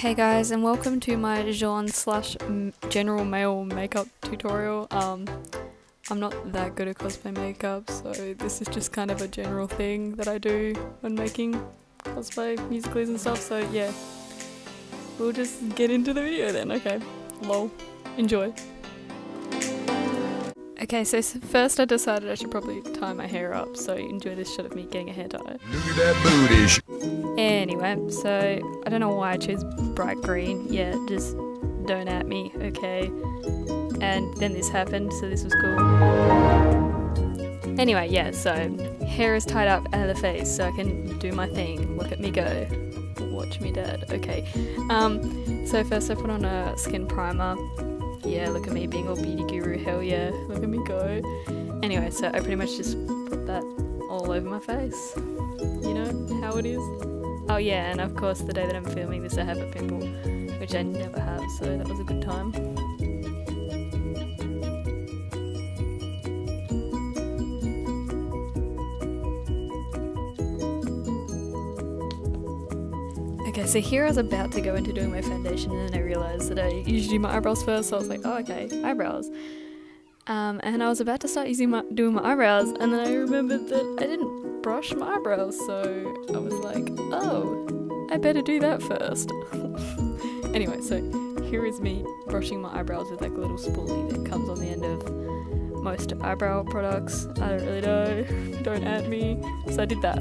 Hey guys, and welcome to my Jean/general male makeup tutorial. I'm not that good at cosplay makeup, so this is just kind of a general thing that I do when making cosplay musicals and stuff, so yeah. We'll just get into the video then, okay. Lol. Enjoy. Okay, so first I decided I should probably tie my hair up, so enjoy this shot of me getting a hair tie. Look at that booty. Anyway, so I don't know why I chose bright green. Yeah, just don't at me, okay? And then this happened, so this was cool. Anyway, yeah, so hair is tied up out of the face, so I can do my thing. Look at me go. Watch me, dad. Okay. So first I put on a skin primer. Yeah, look at me being all beauty guru, hell yeah, look at me go. Anyway, so I pretty much just put that all over my face. You know how it is? Oh yeah, and of course the day that I'm filming this I have a pimple, which I never have, so that was a good time. Okay, so here I was about to go into doing my foundation and then I realised that I usually do my eyebrows first, so I was like, oh okay, eyebrows. And I was about to start doing my eyebrows, and then I remembered that I didn't brush my eyebrows, so I was like, oh, I better do that first. Anyway, so here is me brushing my eyebrows with like a little spoolie that comes on the end of most eyebrow products. I don't really know, don't at me. So I did that.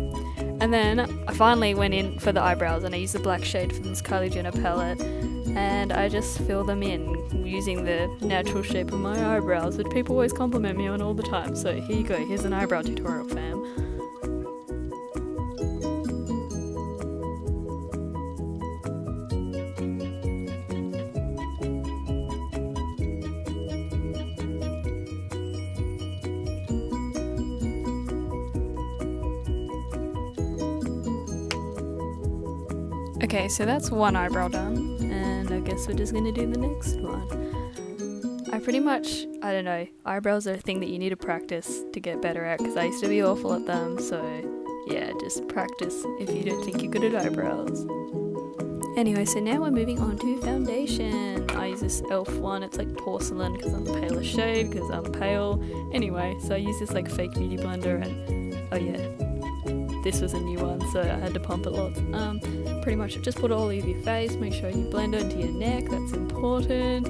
And then I finally went in for the eyebrows and I used the black shade from this Kylie Jenner palette and I just fill them in using the natural shape of my eyebrows, which people always compliment me on all the time. So here you go, here's an eyebrow tutorial, fam. Okay, so that's one eyebrow done, and I guess we're just gonna do the next one. I pretty much, I don't know, eyebrows are a thing that you need to practice to get better at, because I used to be awful at them, so yeah, just practice if you don't think you're good at eyebrows. Anyway, so now we're moving on to foundation. I use this e.l.f. one, it's like porcelain because I'm the palest shade, because I'm pale. Anyway, so I use this like fake beauty blender, and oh yeah, this was a new one, so I had to pump it lots. Pretty much just put it all over your face, make sure you blend it into your neck, that's important,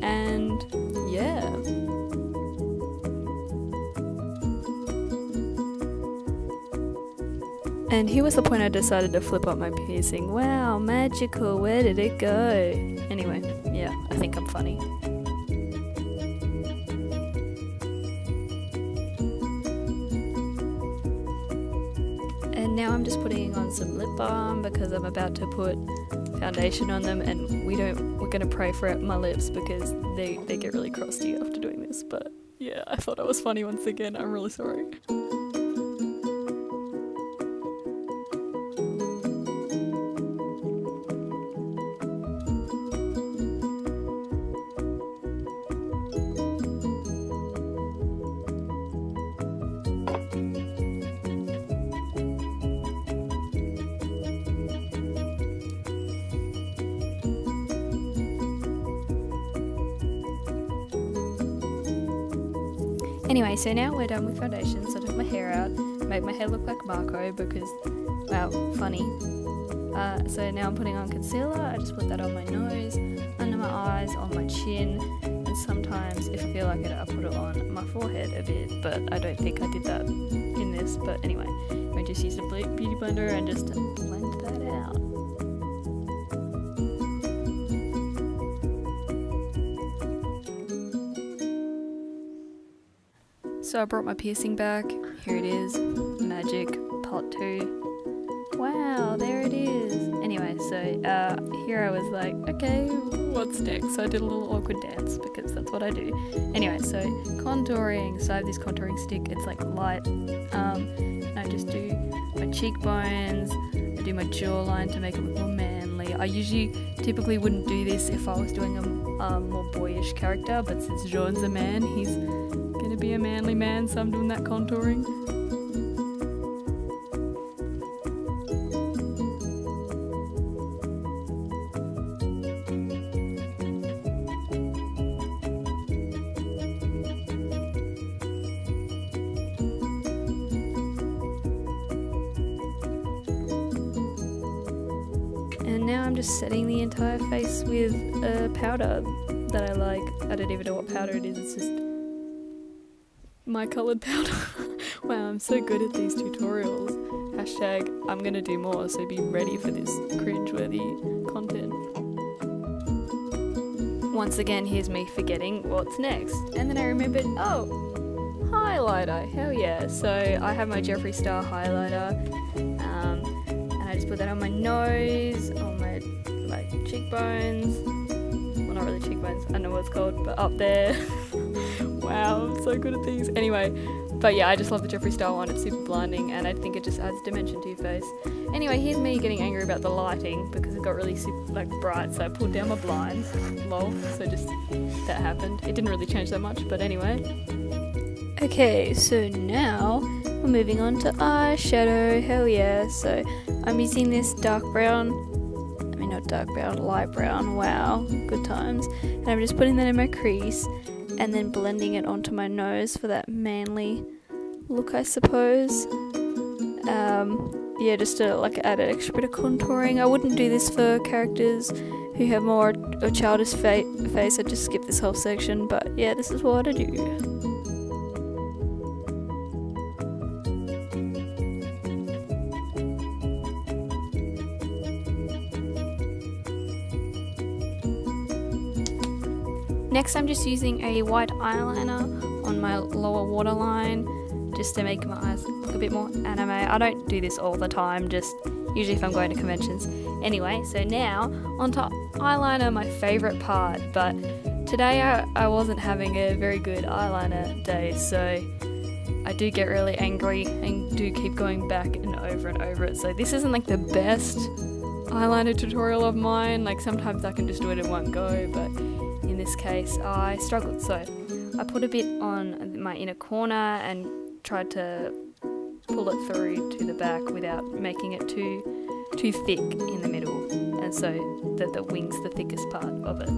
and yeah. And here was the point I decided to flip up my piercing. Wow, magical, where did it go? Anyway, yeah, I think I'm funny. And now I'm just putting on some lip balm because I'm about to put foundation on them, and we're gonna pray for my lips because they get really crusty after doing this. But yeah, I thought I was funny once again, I'm really sorry. Anyway, so now we're done with foundation, so I took my hair out, made my hair look like Marco because, wow, funny. So now I'm putting on concealer. I just put that on my nose, under my eyes, on my chin, and sometimes if I feel like it, I put it on my forehead a bit, but I don't think I did that in this. But anyway, I just used a beauty blender and just blend that out. So I brought my piercing back. Here it is. Magic part 2. Wow, there it is. Anyway, so here I was like, okay, what's next? So I did a little awkward dance because that's what I do. Anyway, so contouring. So I have this contouring stick. It's like light. And I just do my cheekbones. I do my jawline to make it look more manly. I typically wouldn't do this if I was doing a more boyish character, but since Jean's a man, he's gonna be a manly man, so I'm doing that contouring. then now I'm just setting the entire face with a powder that I like. I don't even know what powder it is, it's just my coloured powder. Wow, I'm so good at these tutorials. Hashtag I'm gonna do more, so be ready for this cringeworthy content. Once again, here's me forgetting what's next. And then I remembered, oh, highlighter, hell yeah. So I have my Jeffree Star highlighter, and I just put that on my nose, on my like cheekbones. Well, not really cheekbones, I don't know what it's called, but up there. Wow, I'm so good at these. Anyway, but yeah, I just love the Jeffree Star one. It's super blinding, and I think it just adds dimension to your face. Anyway, here's me getting angry about the lighting because it got really super like bright, so I pulled down my blinds. Lol. So just that happened. It didn't really change that much, but anyway. Okay, so now we're moving on to eyeshadow. Hell yeah! So I'm using this dark brown. I mean, not dark brown, light brown. Wow, good times. And I'm just putting that in my crease, and then blending it onto my nose for that manly look, I suppose. Yeah, just to like add an extra bit of contouring. I wouldn't do this for characters who have more a childish face. I'd just skip this whole section, but yeah, this is what I do. Next, I'm just using a white eyeliner on my lower waterline just to make my eyes look a bit more anime. I don't do this all the time, just usually if I'm going to conventions. Anyway, so now onto eyeliner, my favourite part, but today I wasn't having a very good eyeliner day, so I do get really angry and do keep going back and over it. So this isn't like the best eyeliner tutorial of mine. Like sometimes I can just do it in one go, but in this case I struggled. So I put a bit on my inner corner and tried to pull it through to the back without making it too thick in the middle, and so that the wing's the thickest part of it.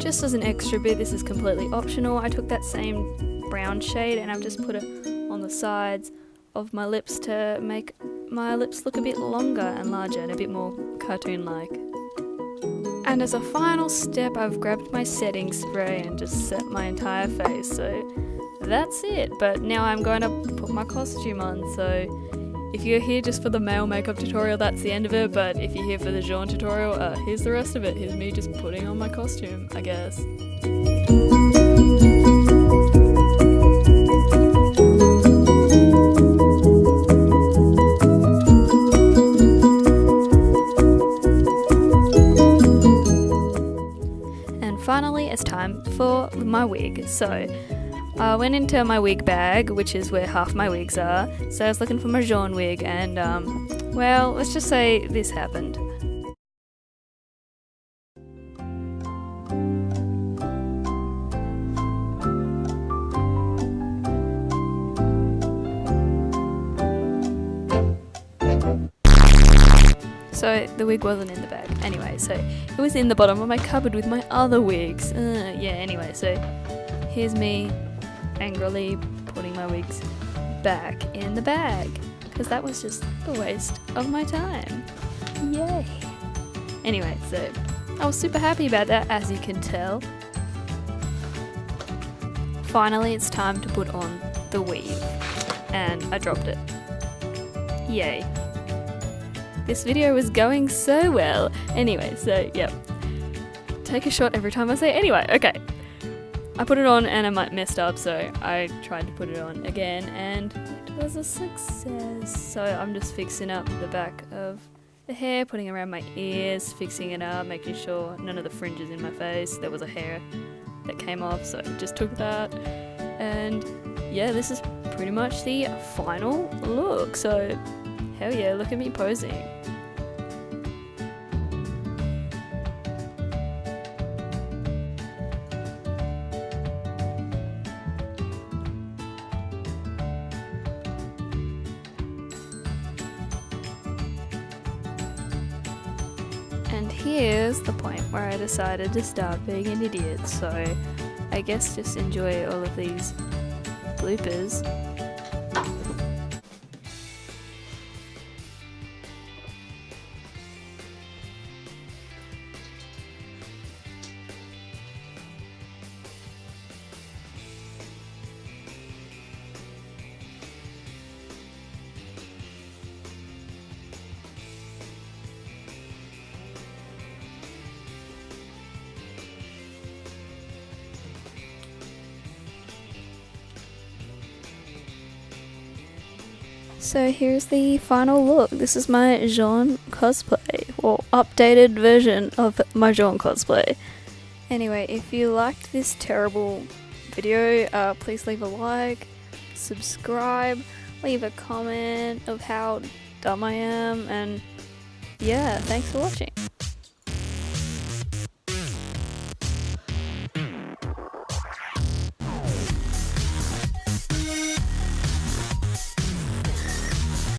Just as an extra bit, this is completely optional, I took that same brown shade and I've just put it on the sides of my lips to make my lips look a bit longer and larger and a bit more cartoon-like. And as a final step, I've grabbed my setting spray and just set my entire face, so that's it. But now I'm going to put my costume on, so if you're here just for the male makeup tutorial, that's the end of it, but if you're here for the Jean tutorial, here's the rest of it. Here's me just putting on my costume, I guess. And finally, it's time for my wig. So I went into my wig bag, which is where half my wigs are, so I was looking for my Jean wig, and well, let's just say this happened. So the wig wasn't in the bag. Anyway, so it was in the bottom of my cupboard with my other wigs. Yeah, anyway, so here's me angrily putting my wigs back in the bag, because that was just a waste of my time. Yay! Anyway, so I was super happy about that, as you can tell. Finally, it's time to put on the weave, and I dropped it. Yay. This video was going so well. Anyway, so yep. Take a shot every time I say anyway. Okay. I put it on and I might messed up, so I tried to put it on again and it was a success. So I'm just fixing up the back of the hair, putting around my ears, fixing it up, making sure none of the fringes in my face. There was a hair that came off, so I just took that. And yeah, this is pretty much the final look. So hell yeah, look at me posing. And here's the point where I decided to start being an idiot, so I guess just enjoy all of these bloopers. So here's the final look. This is my Jean cosplay, or updated version of my Jean cosplay. Anyway, if you liked this terrible video, please leave a like, subscribe, leave a comment of how dumb I am, and yeah, thanks for watching.